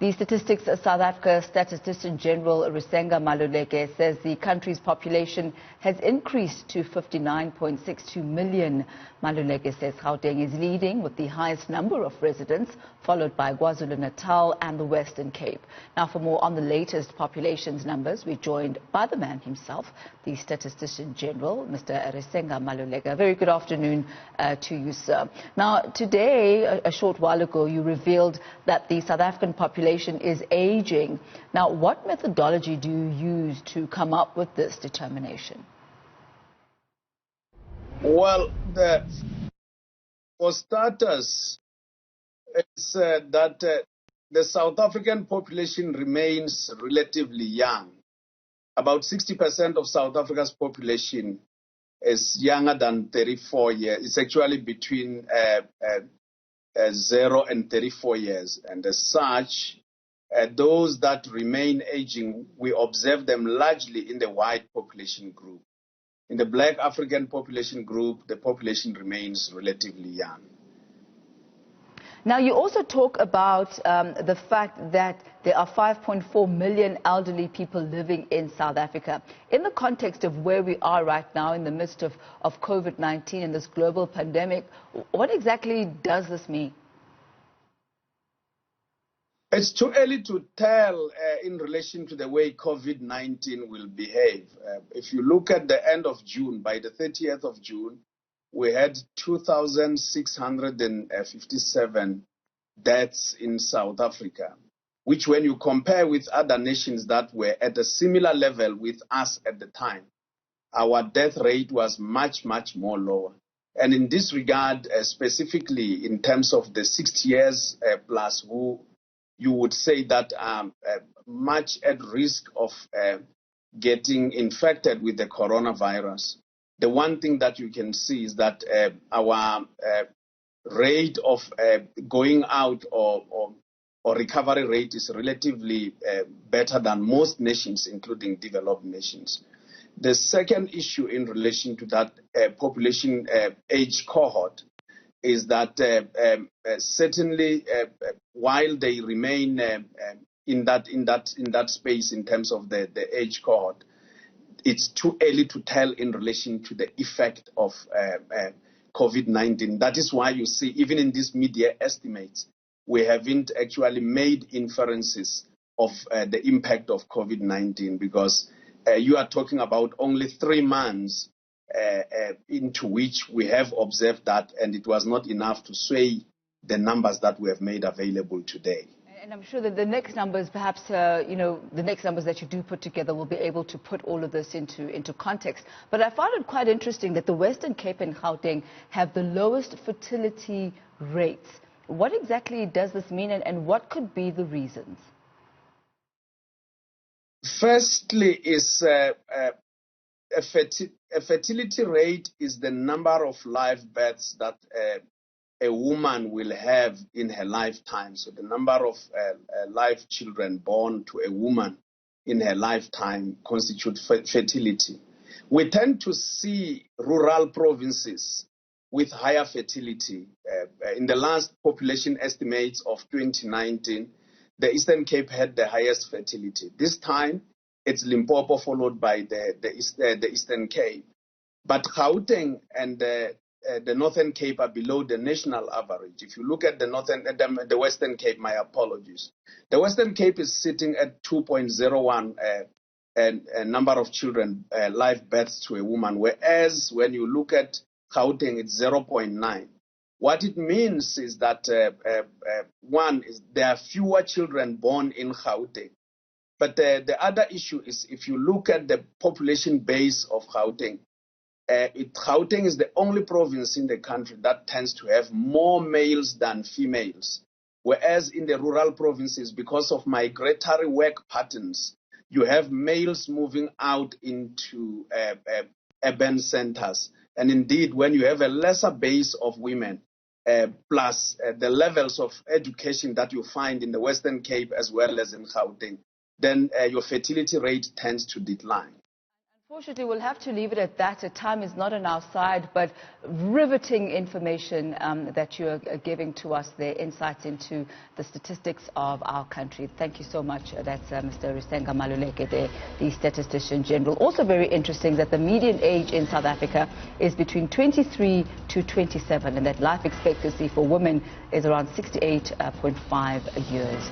The statistics South Africa Statistician-General Risenga Maluleke says the country's population has increased to 59.62 million. Maluleke says Gauteng is leading with the highest number of residents, followed by Kwa-Zulu Natal and the Western Cape. Now, for more on the latest populations numbers, we're joined by the man himself, the Statistician-General, Mr. Risenga Maluleke. Very good afternoon to you, sir. Now, today, a short while ago, you revealed that the South African population is aging. Now, what methodology do you use to come up with this determination? Well, for starters, it's that the South African population remains relatively young. About 60% of South Africa's population is younger than 34 years. It's actually between 0 and 34 years. And as such, those that remain aging, we observe them largely in the white population group. In the black African population group, the population remains relatively young. Now, you also talk about the fact that there are 5.4 million elderly people living in South Africa. In the context of where we are right now in the midst of COVID-19 and this global pandemic, what exactly does this mean? It's too early to tell in relation to the way COVID-19 will behave. If you look at the end of June, by the 30th of June, we had 2,657 deaths in South Africa, which when you compare with other nations that were at a similar level with us at the time, our death rate was much, much more lower. And in this regard, specifically in terms of the 60 years plus who you would say that much at risk of getting infected with the coronavirus. The one thing that you can see is that our rate of going out or recovery rate is relatively better than most nations, including developed nations. The second issue in relation to that population age cohort is that certainly while they remain in that space in terms of the age cohort, it's too early to tell in relation to the effect of COVID-19. That is why you see, even in these media estimates, we haven't actually made inferences of the impact of COVID-19 because you are talking about only 3 months into which we have observed that, and it was not enough to sway the numbers that we have made available today. And I'm sure that the next numbers, perhaps, the next numbers that you do put together will be able to put all of this into context. But I found it quite interesting that the Western Cape and Gauteng have the lowest fertility rates. What exactly does this mean, and what could be the reasons? Firstly, is a fertility rate is the number of live births that a woman will have in her lifetime. So the number of live children born to a woman in her lifetime constitutes fertility. We tend to see rural provinces with higher fertility. In the last population estimates of 2019, the Eastern Cape had the highest fertility. This time, it's Limpopo followed by the Eastern Cape. But Gauteng and the Northern Cape are below the national average. If you look at the Western Cape, my apologies. The Western Cape is sitting at 2.01 number of children, live births to a woman, whereas when you look at Gauteng, it's 0.9. What it means is that, one, is there are fewer children born in Gauteng. But the other issue is if you look at the population base of Gauteng, Gauteng is the only province in the country that tends to have more males than females. Whereas in the rural provinces, because of migratory work patterns, you have males moving out into urban centers. And indeed, when you have a lesser base of women, plus the levels of education that you find in the Western Cape as well as in Gauteng, then your fertility rate tends to decline. Unfortunately, we'll have to leave it at that. Time is not on our side, but riveting information that you are giving to us there, insights into the statistics of our country. Thank you so much. That's Mr. Risenga Maluleke there, the Statistician-General. Also very interesting that the median age in South Africa is between 23 to 27, and that life expectancy for women is around 68.5 years.